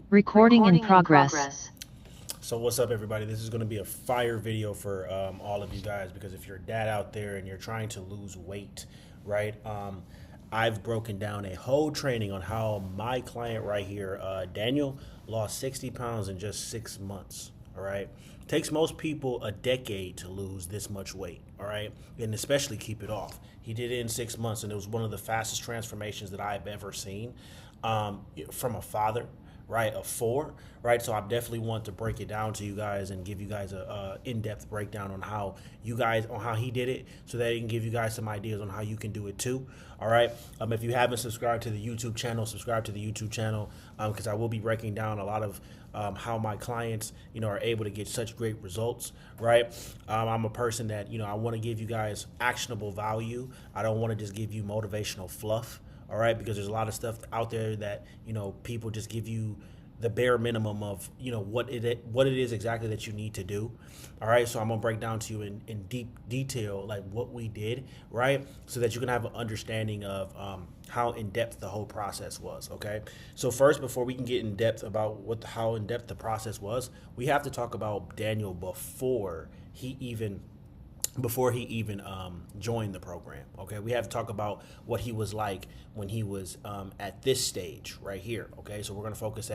Recording in progress. So what's up, everybody? This is going to be a fire video for all of you guys, because if you're a dad out there and you're trying to lose weight, right? I've broken down a whole training on how my client right here, Daniel, lost 60 pounds in just 6 months. All right. Takes most people a decade to lose this much weight. All right. And especially keep it off. He did it in 6 months, and it was one of the fastest transformations that I've ever seen from a father, right, of four, right? So I definitely want to break it down to you guys and give you guys a in-depth breakdown on how he did it, so that he can give you guys some ideas on how you can do it too. All right. If you haven't subscribed to the YouTube channel, subscribe to the YouTube channel, because I will be breaking down a lot of how my clients, are able to get such great results, right? I'm a person that, I want to give you guys actionable value. I don't want to just give you motivational fluff. All right, because there's a lot of stuff out there that people just give you the bare minimum of what it is exactly that you need to do. All right, so I'm gonna break down to you in deep detail like what we did, right, so that you can have an understanding of how in depth the whole process was. Okay, so first, before we can get in depth about how in depth the process was, we have to talk about Daniel before he even joined the program. Okay, we have to talk about what he was like when he was at this stage right here. Okay, so we're gonna focus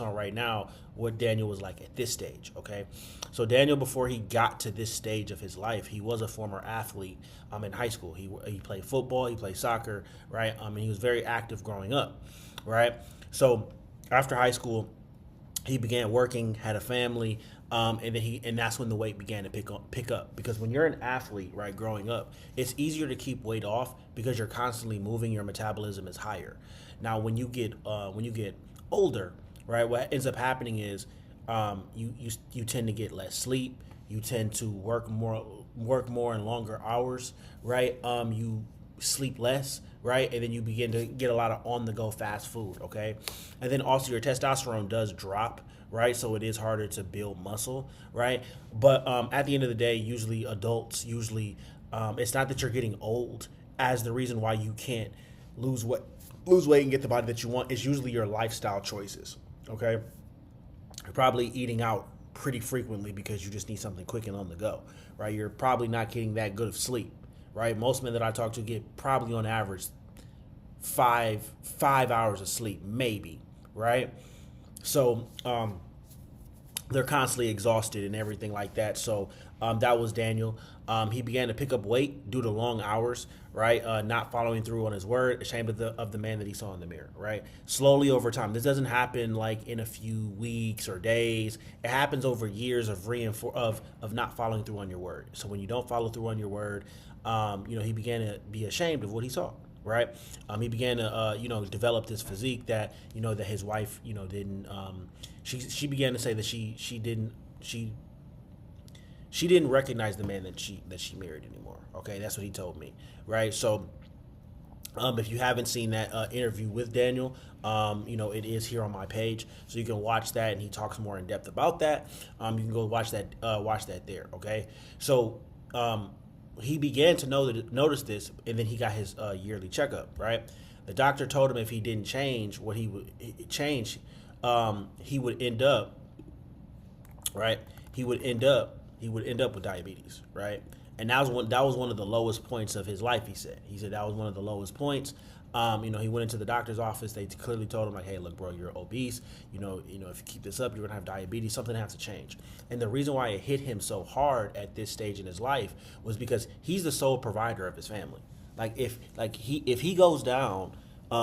on right now what Daniel was like at this stage. Okay, so Daniel, before he got to this stage of his life, he was a former athlete in high school. He played football, he played soccer, right? And he was very active growing up, right? So after high school, he began working, had a family, and that's when the weight began to pick up. Because when you're an athlete, right, growing up, it's easier to keep weight off because you're constantly moving. Your metabolism is higher. Now, when you get older, right, what ends up happening is you tend to get less sleep. You tend to work more and longer hours, right? You sleep less, right? And then you begin to get a lot of on the go fast food, okay? And then also your testosterone does drop, right? So it is harder to build muscle, right? But at the end of the day, usually adults, it's not that you're getting old as the reason why you can't lose weight and get the body that you want. It's usually your lifestyle choices, okay? You're probably eating out pretty frequently because you just need something quick and on the go, right? You're probably not getting that good of sleep, right? Most men that I talk to get probably on average five hours of sleep, maybe, right? So they're constantly exhausted and everything like that. So that was Daniel. He began to pick up weight due to long hours, right? Not following through on his word, ashamed of the man that he saw in the mirror, right? Slowly over time. This doesn't happen like in a few weeks or days. It happens over years of not following through on your word. So when you don't follow through on your word, he began to be ashamed of what he saw. Right, he began to develop this physique that that his wife didn't. She began to say that she didn't recognize the man that she married anymore. Okay, that's what he told me. Right, so if you haven't seen that interview with Daniel, it is here on my page, so you can watch that, and he talks more in depth about that. You can go watch that there. Okay, so. He began to notice this, and then he got his yearly checkup. Right, the doctor told him if he didn't change what he would change, he would end up right. He would end up with diabetes. Right, and that was one of the lowest points of his life. He said that was one of the lowest points. He went into the doctor's office. They clearly told him, like, hey, look, bro, you're obese. If you keep this up, you're gonna have diabetes. Something has to change. And the reason why it hit him so hard at this stage in his life was because he's the sole provider of his family. If he goes down,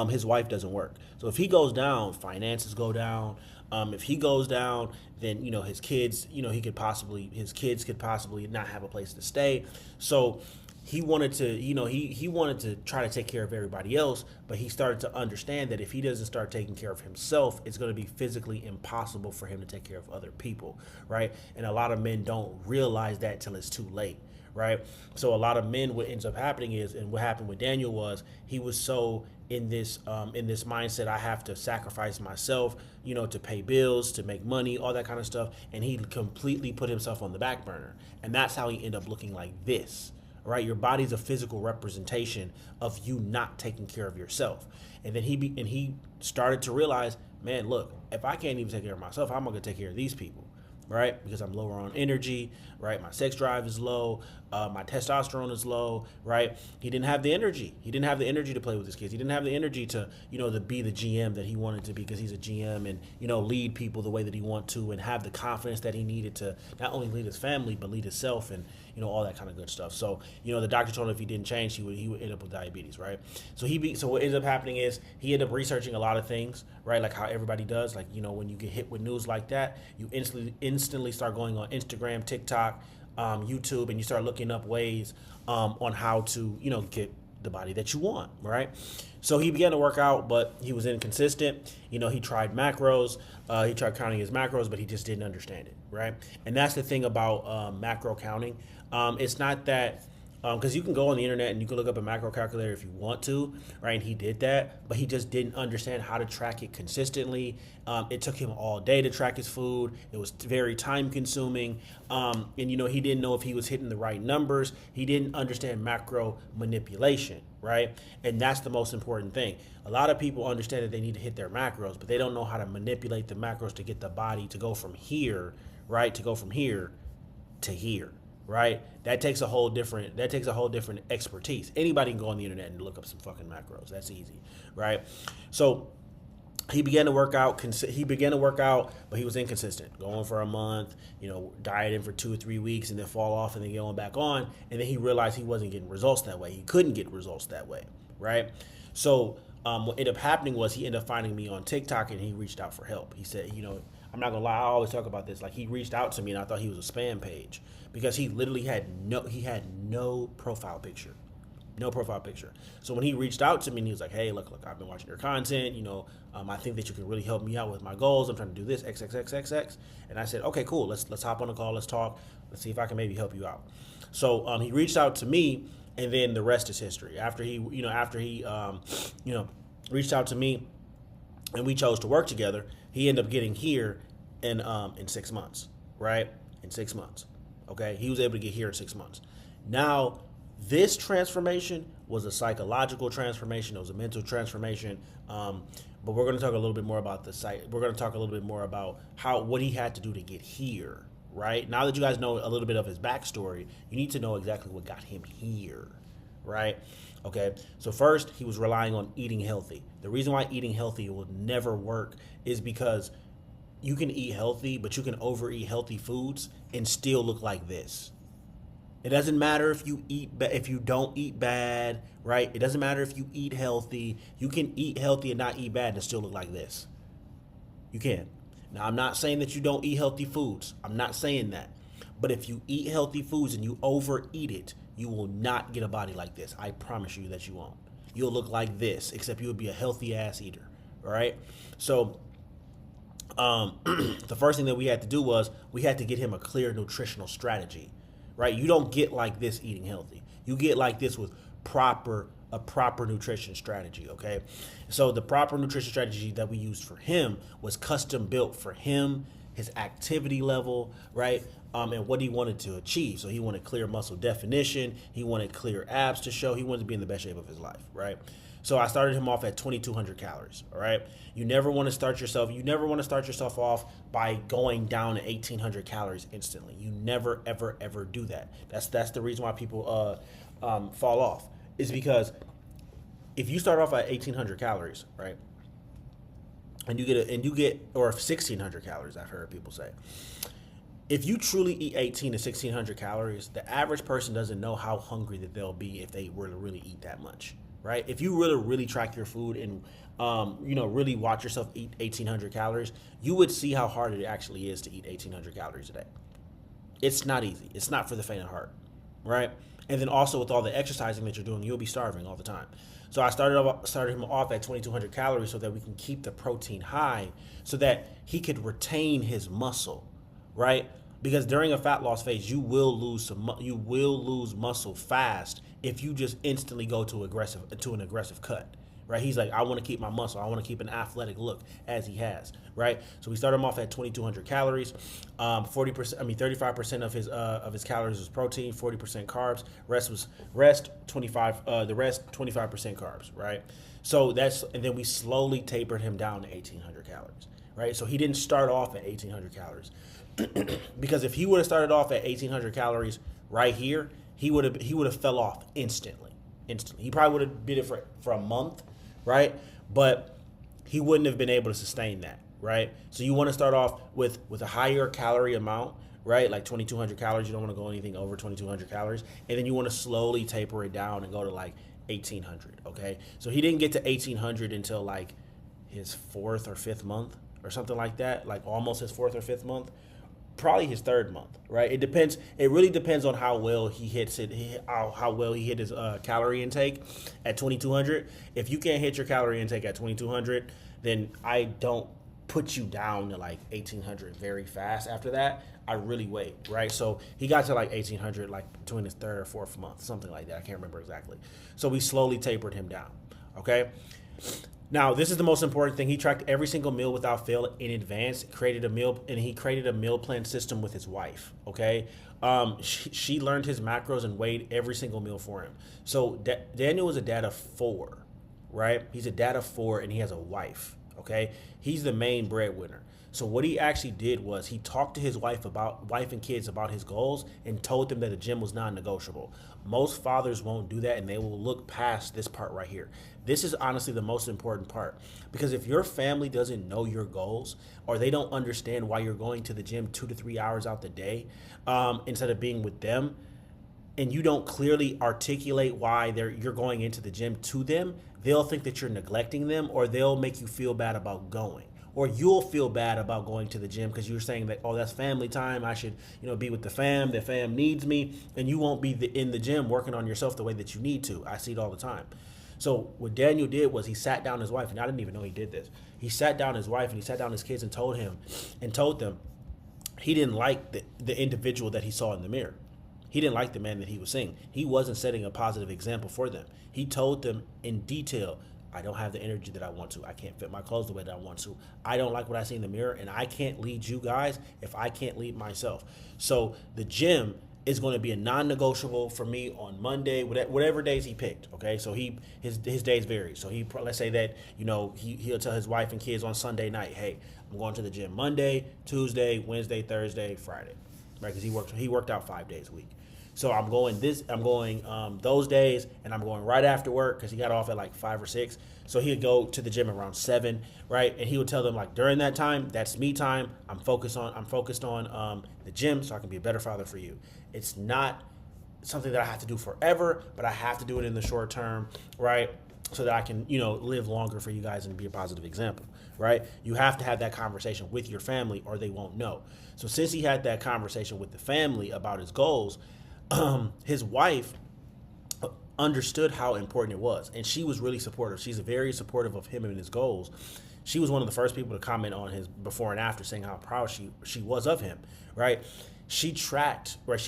his wife doesn't work. So if he goes down, finances go down. If he goes down, then his kids, his kids could possibly not have a place to stay. So he wanted to, he wanted to try to take care of everybody else, but he started to understand that if he doesn't start taking care of himself, it's going to be physically impossible for him to take care of other people, right? And a lot of men don't realize that till it's too late, right? So a lot of men, what ends up happening is, and what happened with Daniel was, he was so in this mindset, I have to sacrifice myself, to pay bills, to make money, all that kind of stuff, and he completely put himself on the back burner, and that's how he ended up looking like this. Right, your body's a physical representation of you not taking care of yourself, and then he started to realize, man, look, if I can't even take care of myself, how am I going to take care of these people? Right? Because I'm lower on energy, right? My sex drive is low. My testosterone is low, right? He didn't have the energy. He didn't have the energy to play with his kids. He didn't have the energy to, to be the GM that he wanted to be, because he's a GM, and, lead people the way that he wanted to, and have the confidence that he needed to not only lead his family, but lead himself, and, all that kind of good stuff. So, the doctor told him if he didn't change, he would end up with diabetes, right? So so what ended up happening is he ended up researching a lot of things, right? Like how everybody does. Like, when you get hit with news like that, you instantly start going on Instagram, TikTok, YouTube, and you start looking up ways on how to, get the body that you want, right? So he began to work out, but he was inconsistent. He tried macros. He tried counting his macros, but he just didn't understand it, right? And that's the thing about macro counting. It's not that, because you can go on the internet and you can look up a macro calculator if you want to, right? And he did that, but he just didn't understand how to track it consistently. It took him all day to track his food. It was very time consuming. And, he didn't know if he was hitting the right numbers. He didn't understand macro manipulation, right? And that's the most important thing. A lot of people understand that they need to hit their macros, but they don't know how to manipulate the macros to get the body to go from here, right? To go from here to here. Right? That takes a whole different expertise. Anybody can go on the internet and look up some fucking macros. That's easy, right? So he began to work out, but he was inconsistent, going for a month, dieting for 2 or 3 weeks, and then fall off, and then going back on. And then he realized he wasn't getting results that way. He couldn't get results that way, right? So what ended up happening was he ended up finding me on TikTok, and he reached out for help. He said, I'm not gonna lie, I always talk about this. Like, he reached out to me, and I thought he was a spam page, because he literally had no profile picture. No profile picture. So when he reached out to me and he was like, hey, look, I've been watching your content. I think that you can really help me out with my goals. I'm trying to do this, XXXXX. And I said, okay, cool. Let's hop on a call. Let's talk. Let's see if I can maybe help you out. So he reached out to me, and then the rest is history. After he reached out to me and we chose to work together, he ended up getting here in 6 months, right? In 6 months. Okay. He was able to get here in 6 months. Now, this transformation was a psychological transformation. It was a mental transformation. But we're going to talk a little bit more about the site. We're going to talk a little bit more about what he had to do to get here, right? Now that you guys know a little bit of his backstory, you need to know exactly what got him here, right? Okay. So first, he was relying on eating healthy. The reason why eating healthy will never work is because you can eat healthy, but you can overeat healthy foods and still look like this. It doesn't matter if you don't eat bad, right? It doesn't matter if you eat healthy. You can eat healthy and not eat bad and still look like this. You can. Now, I'm not saying that you don't eat healthy foods. I'm not saying that. But if you eat healthy foods and you overeat it, you will not get a body like this. I promise you that you won't. You'll look like this, except you'll be a healthy ass eater. All right? So the first thing that we had to do was we had to get him a clear nutritional strategy, right? You don't get like this eating healthy. You get like this with a proper nutrition strategy, okay? So the proper nutrition strategy that we used for him was custom built for him, his activity level, right? And what he wanted to achieve. So he wanted clear muscle definition. He wanted clear abs to show. He wanted to be in the best shape of his life, right? So I started him off at 2,200 calories, all right? You never want to start yourself off by going down to 1,800 calories instantly. You never, ever, ever do that. That's the reason why people fall off, is because if you start off at 1,800 calories, right? And you get or 1,600 calories, I've heard people say. If you truly eat 1,800 to 1,600 calories, the average person doesn't know how hungry that they'll be if they were to really eat that much, right? If you really track your food and, really watch yourself eat 1,800 calories, you would see how hard it actually is to eat 1,800 calories a day. It's not easy. It's not for the faint of heart, right? And then also with all the exercising that you're doing, you'll be starving all the time. So I started him off at 2,200 calories so that we can keep the protein high so that he could retain his muscle, right? Because during a fat loss phase, you will lose muscle fast if you just instantly go to an aggressive cut, right? He's like, I want to keep my muscle. I want to keep an athletic look as he has, right? So we started him off at 2,200 calories. 35% of his calories was protein, 40% carbs. The rest 25% carbs, right? So and then we slowly tapered him down to 1,800 calories, right? So he didn't start off at 1,800 calories. Because if he would have started off at 1,800 calories right here, he would have fell off instantly. He probably would have been it for a month, right? But he wouldn't have been able to sustain that, right? So you want to start off with a higher calorie amount, right? Like 2,200 calories. You don't want to go anything over 2,200 calories, and then you want to slowly taper it down and go to like 1,800. Okay, so he didn't get to 1,800 until like his 4th or 5th month or something like that, like almost his 4th or 5th month. Probably his 3rd month, right? It depends. It really depends on how well he hits it, how well he hit his calorie intake at 2,200. If you can't hit your calorie intake at 2,200, then I don't put you down to like 1,800 very fast after that. I really wait, right? So he got to like 1,800 like between his 3rd or 4th month, something like that. I can't remember exactly. So we slowly tapered him down, okay? Now, this is the most important thing. He tracked every single meal without fail in advance, he created a meal plan system with his wife, okay? She learned his macros and weighed every single meal for him. So Daniel is a dad of 4, right? He's a dad of 4, and he has a wife, okay? He's the main breadwinner. So what he actually did was he talked to his wife and kids about his goals and told them that the gym was non-negotiable. Most fathers won't do that, and they will look past this part right here. This is honestly the most important part, because if your family doesn't know your goals, or they don't understand why you're going to the gym 2 to 3 hours out the day instead of being with them, and you don't clearly articulate why you're going into the gym to them, they'll think that you're neglecting them, or they'll make you feel bad about going. Or you'll feel bad about going to the gym because you're saying that, oh, that's family time. I should, be with the fam. The fam needs me. And you won't be in the gym working on yourself the way that you need to. I see it all the time. So what Daniel did was he sat down his wife, and I didn't even know he did this. He sat down his wife and he sat down his kids and told them he didn't like the individual that he saw in the mirror. He didn't like the man that he was seeing. He wasn't setting a positive example for them. He told them in detail, I don't have the energy that I want to. I can't fit my clothes the way that I want to. I don't like what I see in the mirror, and I can't lead you guys if I can't lead myself. So the gym is going to be a non-negotiable for me on Monday, whatever days he picked. Okay, so his days vary. So let's say that he'll tell his wife and kids on Sunday night, hey, I'm going to the gym Monday, Tuesday, Wednesday, Thursday, Friday, right? Because he worked out 5 days a week. So I'm going those days, and I'm going right after work because he got off at like 5 or 6. So he'd go to the gym around 7, right? And he would tell them, like, during that time, that's me time. I'm focused on the gym so I can be a better father for you. It's not something that I have to do forever, but I have to do it in the short term, right? So that I can, live longer for you guys and be a positive example, right? You have to have that conversation with your family or they won't know. So since he had that conversation with the family about his goals, his wife understood how important it was, and she was really supportive. She's very supportive of him and his goals. She was one of the first people to comment on his before and after, saying how proud she was of him, right? She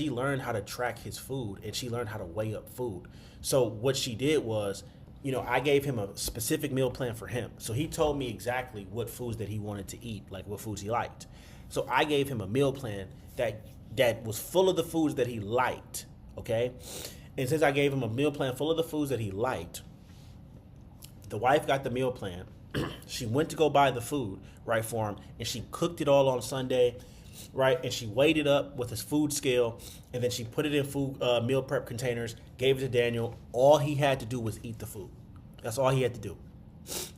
learned how to track his food, and she learned how to weigh up food. So what she did was, I gave him a specific meal plan for him. So he told me exactly what foods that he wanted to eat, like what foods he liked. So I gave him a meal plan that was full of the foods that he liked, okay? And since I gave him a meal plan full of the foods that he liked, the wife got the meal plan. She went to go buy the food, right, for him, and she cooked it all on Sunday, right? And she weighed it up with his food scale, and then she put it in meal prep containers, gave it to Daniel. All he had to do was eat the food. That's all he had to do.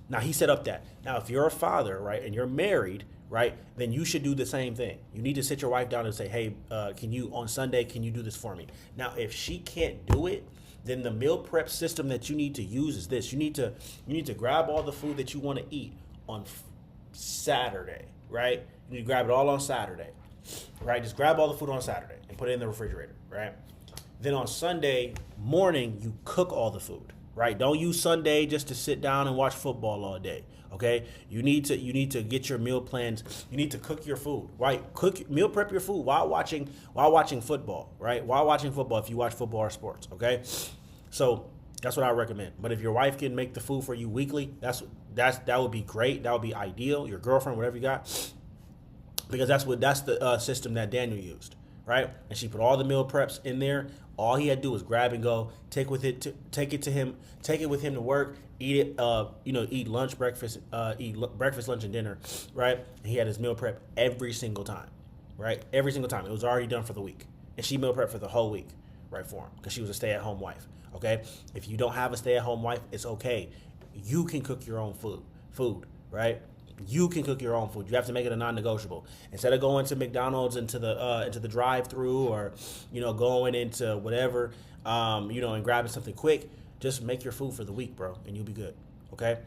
Now, he set up that. Now, if you're a father, right, and you're married, right, then you should do the same thing. You need to sit your wife down and say, hey, on Sunday, can you do this for me? Now, if she can't do it, then the meal prep system that you need to use is this. You need to grab all the food that you want to eat on Saturday, right? You need to grab it all on Saturday, right? Just grab all the food on Saturday and put it in the refrigerator, right? Then on Sunday morning, you cook all the food, right? Don't use Sunday just to sit down and watch football all day. Okay, you need to get your meal plans. You need to cook your food, right? Meal prep your food while watching football, right? While watching football, if you watch football or sports, okay. So That's what I recommend. But if your wife can make the food for you weekly, that would be great. That would be ideal. Your girlfriend, whatever you got, because that's the system that Daniel used, right? And she put all the meal preps in there. All he had to do was grab and go, take it with him to work, eat it, eat lunch, breakfast, breakfast, lunch, and dinner, right? And he had his meal prep every single time, right? Every single time. It was already done for the week, and she meal prepped for the whole week, right, for him, because she was a stay-at-home wife. Okay, if you don't have a stay-at-home wife, it's okay. You can cook your own food, right? You can cook your own food. You have to make it a non-negotiable. Instead of going to McDonald's into the drive-through, or going into whatever, and grabbing something quick, just make your food for the week, bro, and you'll be good. Okay.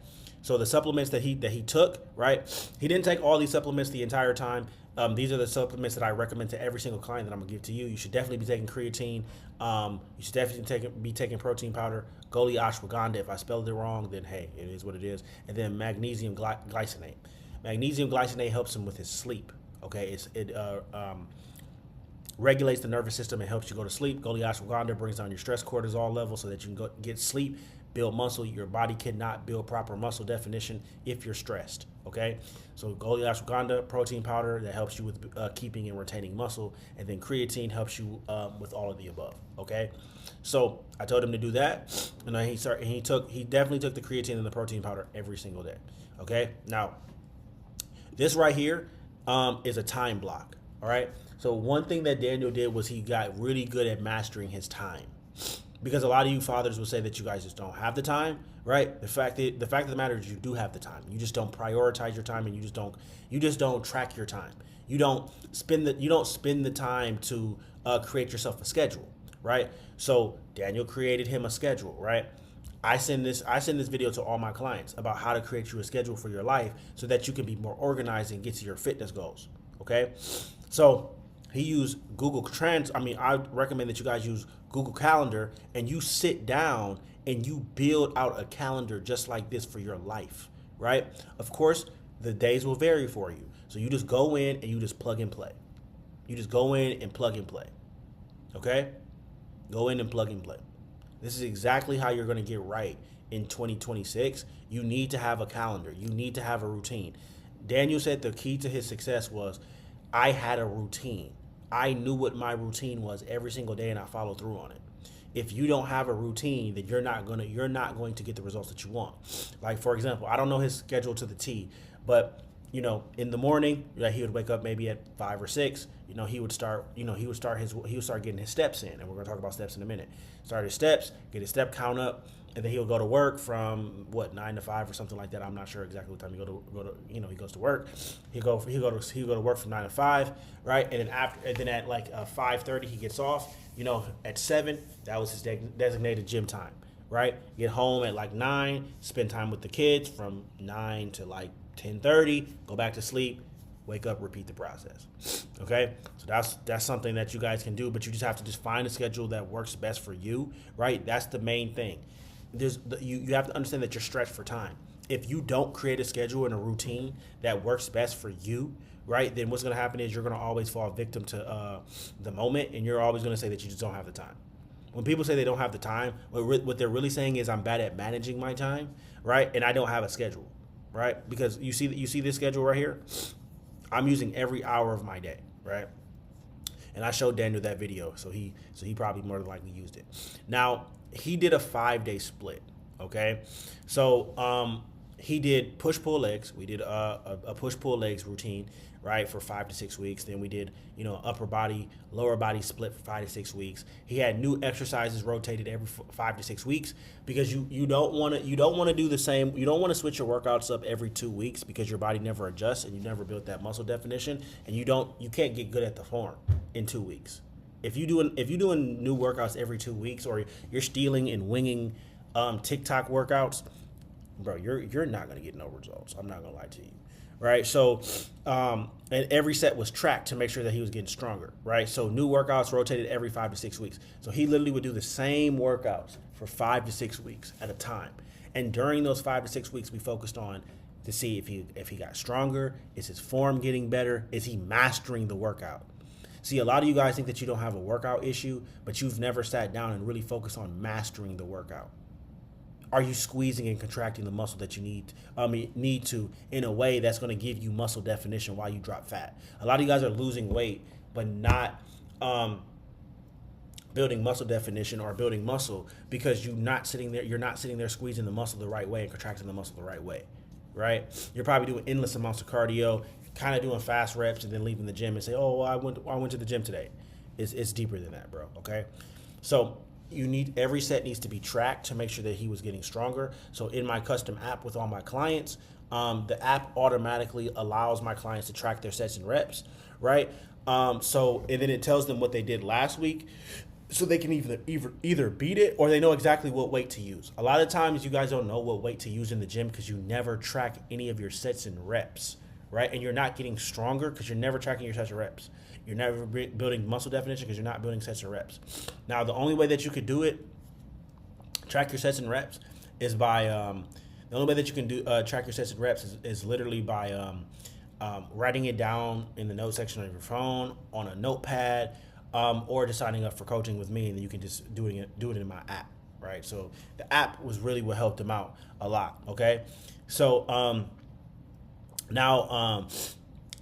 So the supplements that he took, right? He didn't take all these supplements the entire time. These are the supplements that I recommend to every single client that I'm gonna give to you. You should definitely be taking creatine. You should definitely be taking protein powder, Goli ashwagandha. If I spelled it wrong, then hey, it is what it is. And then magnesium glycinate. Magnesium glycinate helps him with his sleep. Okay, it regulates the nervous system and helps you go to sleep. Goli ashwagandha brings down your stress cortisol level so that you can get sleep, build muscle. Your body cannot build proper muscle definition if you're stressed. Okay, so Goli ashwagandha protein powder that helps you with keeping and retaining muscle, and then creatine helps you with all of the above. Okay, so I told him to do that, and then he definitely took the creatine and the protein powder every single day. Okay, now this right here is a time block. All right. So one thing that Daniel did was he got really good at mastering his time, because a lot of you fathers will say that you guys just don't have the time, right? The fact of the matter is you do have the time. You just don't prioritize your time, and you just don't track your time. You don't spend the time to create yourself a schedule, right? So Daniel created him a schedule, right? I send this video to all my clients about how to create you a schedule for your life so that you can be more organized and get to your fitness goals. Okay, so he used I recommend that you guys use Google Calendar, and you sit down and you build out a calendar just like this for your life, right? Of course, the days will vary for you. So you just go in and you just plug and play. You just go in and plug and play. Okay? Go in and plug and play. This is exactly how you're going to get right in 2026. You need to have a calendar. You need to have a routine. Daniel said the key to his success was, I had a routine. I knew what my routine was every single day, and I followed through on it. If you don't have a routine, then you're not going to get the results that you want. Like, for example, I don't know his schedule to the T, but in the morning, he would wake up maybe at 5 or 6. He would start getting his steps in, and we're going to talk about steps in a minute. Start his steps, get his step count up, and then he'll go to work from 9 to 5 or something like that. I'm not sure exactly what time he he goes to work. He'll go to work from 9 to 5, right? And then at like 5:30 he gets off. At 7, that was his designated gym time, right? Get home at like 9, spend time with the kids from 9 to like 10:30, go back to sleep, wake up, repeat the process. Okay, so that's something that you guys can do, but you just have to find a schedule that works best for you, right? That's the main thing. You have to understand that you're stretched for time. If you don't create a schedule and a routine that works best for you, right, then what's going to happen is you're going to always fall victim to the moment, and you're always going to say that you just don't have the time. When people say they don't have the time, what they're really saying is, I'm bad at managing my time, right, and I don't have a schedule, right? Because you see this schedule right here. I'm using every hour of my day, right? And I showed Daniel that video, so he probably more than likely used it. Now, he did a 5-day split, okay? So he did push-pull legs. We did a push-pull legs routine, right, for 5 to 6 weeks. Then we did, upper body, lower body split for 5 to 6 weeks. He had new exercises rotated every 5 to 6 weeks, because you don't want to do the same. You don't want to switch your workouts up every 2 weeks, because your body never adjusts and you never build that muscle definition, and you can't get good at the form in 2 weeks. If you're doing new workouts every 2 weeks, or you're stealing and winging TikTok workouts, bro, you're not gonna get no results. I'm not gonna lie to you, right? So, and every set was tracked to make sure that he was getting stronger, right? So new workouts rotated every 5 to 6 weeks. So he literally would do the same workouts for 5 to 6 weeks at a time. And during those 5 to 6 weeks, we focused on to see if he got stronger. Is his form getting better? Is he mastering the workout? See, a lot of you guys think that you don't have a workout issue, but you've never sat down and really focused on mastering the workout. are you squeezing and contracting the muscle that you need to in a way that's going to give you muscle definition while you drop fat. A lot of you guys are losing weight but not building muscle definition or building muscle because you're not sitting there squeezing the muscle the right way and contracting the muscle the right way, right? You're probably doing endless amounts of cardio, kind of doing fast reps, and then leaving the gym and say, oh, well, I went to the gym today. It's deeper than that, bro. Okay, so every set needs to be tracked to make sure that he was getting stronger. So in my custom app with all my clients, the app automatically allows my clients to track their sets and reps, right? And then it tells them what they did last week, so they can either beat it or they know exactly what weight to use. A lot of times you guys don't know what weight to use in the gym because you never track any of your sets and reps, right? And you're not getting stronger because you're never tracking your sets and reps. You're never building muscle definition because you're not building sets and reps. Now, the only way that you could do it, track your sets and reps, is by the only way that you can do track your sets and reps is literally by writing it down in the note section of your phone on a notepad. Or just signing up for coaching with me, and then you can just do it in my app, right? So the app was really what helped him out a lot, okay? So now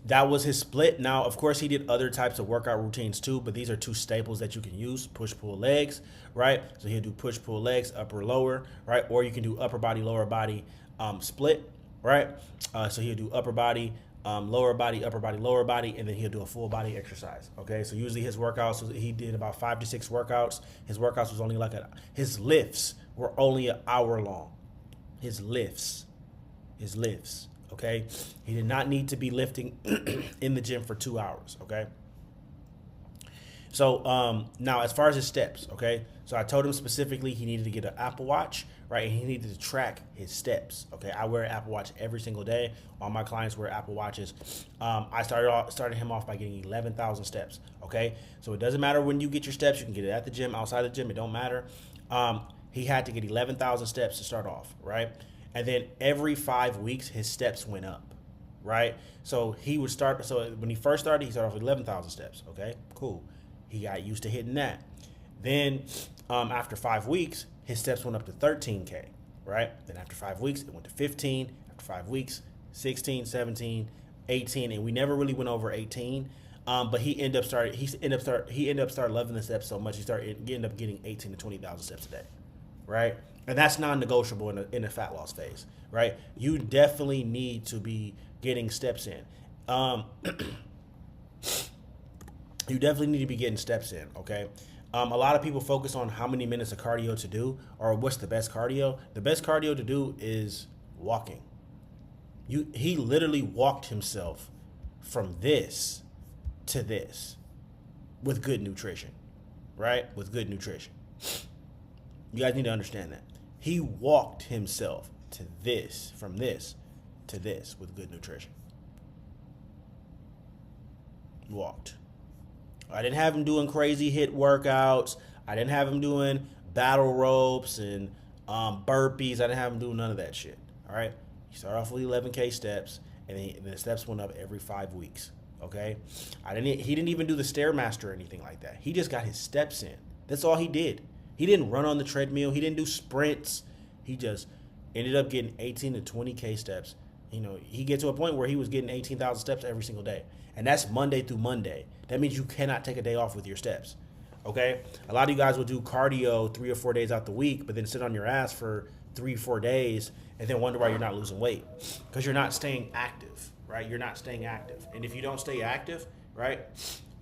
that was his split. Now, of course, he did other types of workout routines too, but these are two staples that you can use: push, pull, legs, right? So he'll do push, pull, legs, upper, lower, right? Or you can do upper body, lower body split, right? So he'll do upper body, lower body, upper body, lower body, and then he'll do a full body exercise. Okay, so usually his workouts, he did about 5 to 6 workouts. His workouts was only his lifts were only an hour long. His lifts. Okay, he did not need to be lifting in the gym for 2 hours. Okay. So now as far as his steps, okay, so I told him specifically he needed to get an Apple Watch, right, and he needed to track his steps, okay. I wear an Apple Watch every single day. All my clients wear Apple Watches. I started him off by getting 11,000 steps, okay. So it doesn't matter when you get your steps. You can get it at the gym, outside the gym. It don't matter. He had to get 11,000 steps to start off, right, and then every 5 weeks his steps went up, right. So he would start. So when he first started, he started off with 11,000 steps, okay, cool. He got used to hitting that. Then after 5 weeks, his steps went up to 13K, right? Then after 5 weeks, it went to 15. After 5 weeks, 16, 17, 18, and we never really went over 18. But he ended up start loving the steps so much he ended up getting 18 to 20,000 steps a day, right? And that's non-negotiable in a fat loss phase, right? You definitely need to be getting steps in. You definitely need to be getting steps in, okay? A lot of people focus on how many minutes of cardio to do or what's the best cardio. The best cardio to do is walking. He literally walked himself from this to this with good nutrition, right? With good nutrition. You guys need to understand that. He walked himself to this, from this to this with good nutrition. Walked. I didn't have him doing crazy HIIT workouts. I didn't have him doing battle ropes and burpees. I didn't have him doing none of that shit. All right. He started off with 11K steps, and then the steps went up every 5 weeks. Okay. He didn't even do the Stairmaster or anything like that. He just got his steps in. That's all he did. He didn't run on the treadmill. He didn't do sprints. He just ended up getting 18 to 20K steps. You know, he get to a point where he was getting 18,000 steps every single day. And that's Monday through Monday. That means you cannot take a day off with your steps, okay? A lot of you guys will do cardio 3 or 4 days out the week, but then sit on your ass for 3 or 4 days and then wonder why you're not losing weight because you're not staying active, right? You're not staying active. And if you don't stay active, right,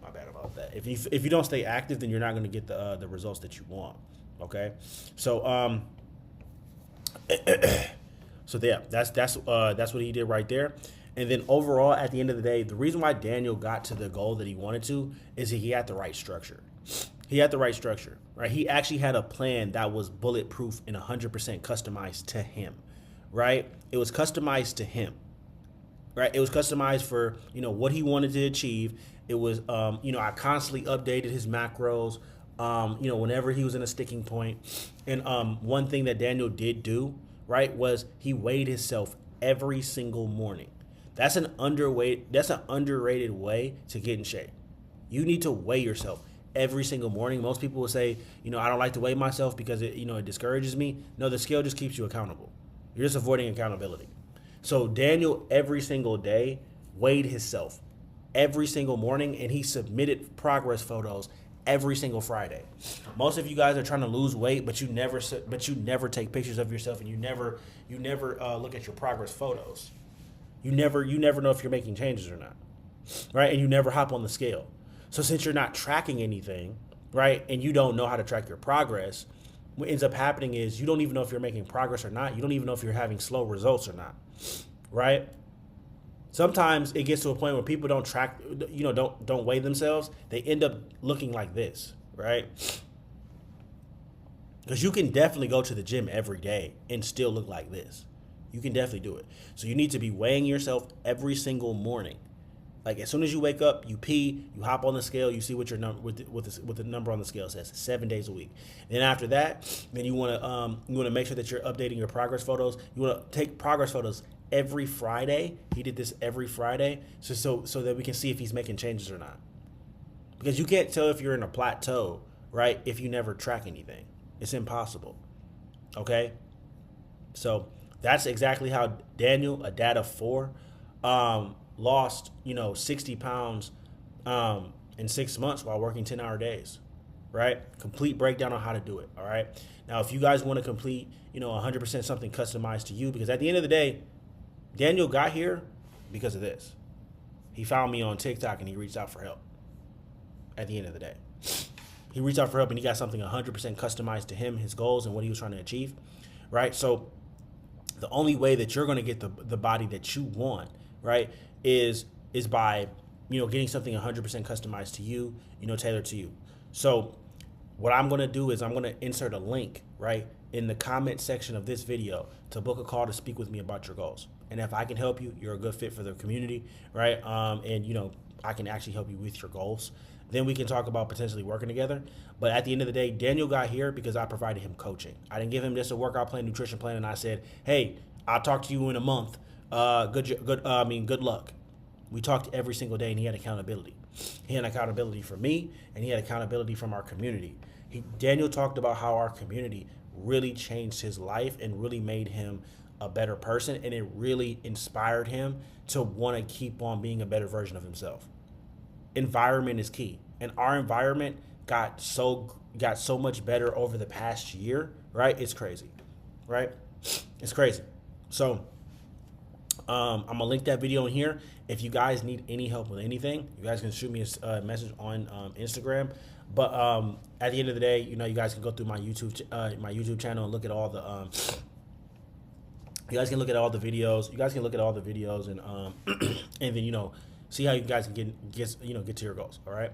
my bad about that. If you don't stay active, then you're not going to get the results that you want, okay? So, so yeah, that's what he did right there. And then overall, at the end of the day, the reason why Daniel got to the goal that he wanted to is he had the right structure. He had the right structure, right? He actually had a plan that was bulletproof and 100% customized to him, right? It was customized to him, right? It was customized for, what he wanted to achieve. It was, I constantly updated his macros, whenever he was in a sticking point. And one thing that Daniel did do, right, was he weighed himself every single morning. That's an underrated way to get in shape. You need to weigh yourself every single morning. Most people will say, I don't like to weigh myself because it discourages me. No, the scale just keeps you accountable. You're just avoiding accountability. So Daniel every single day weighed himself every single morning, and he submitted progress photos every single Friday. Most of you guys are trying to lose weight, but you never take pictures of yourself, and you never look at your progress photos. You never know if you're making changes or not, right? And you never hop on the scale. So since you're not tracking anything, right, and you don't know how to track your progress, what ends up happening is you don't even know if you're making progress or not. You don't even know if you're having slow results or not, right? Sometimes it gets to a point where people don't track, don't weigh themselves. They end up looking like this, right? Because you can definitely go to the gym every day and still look like this. You can definitely do it. So you need to be weighing yourself every single morning. Like as soon as you wake up, you pee, you hop on the scale, you see what your number what the number on the scale says. 7 days a week. Then after that, then you want to make sure that you're updating your progress photos. You want to take progress photos every Friday. He did this every Friday, so that we can see if he's making changes or not. Because you can't tell if you're in a plateau, right? If you never track anything, it's impossible. Okay, so that's exactly how Daniel, a dad of 4, lost 60 pounds in 6 months while working 10-hour days, right? Complete breakdown on how to do it. All right. Now, if you guys want to complete 100% something customized to you, because at the end of the day, Daniel got here because of this. He found me on TikTok and he reached out for help. At the end of the day, he reached out for help and he got something 100% customized to him, his goals, and what he was trying to achieve, right? So the only way that you're going to get the body that you want, right, is by getting something 100% customized to you, tailored to you. So what I'm going to do is I'm going to insert a link right in the comment section of this video to book a call to speak with me about your goals. And if I can help you, you're a good fit for the community, right? And I can actually help you with your goals. Then we can talk about potentially working together. But at the end of the day, Daniel got here because I provided him coaching. I didn't give him just a workout plan, nutrition plan, and I said, hey, I'll talk to you in a month. Good luck. We talked every single day, and he had accountability. He had accountability from me, and he had accountability from our community. Daniel talked about how our community really changed his life and really made him a better person, and it really inspired him to want to keep on being a better version of himself. Environment is key, and our environment got so much better over the past year, right? It's crazy, right? It's crazy. So I'm gonna link that video in here. If you guys need any help with anything, you guys can shoot me a message on Instagram. But at the end of the day, you guys can go through my YouTube channel and look at all the you guys can look at all the videos. You guys can look at all the videos and and then see how you guys can get to your goals. All right.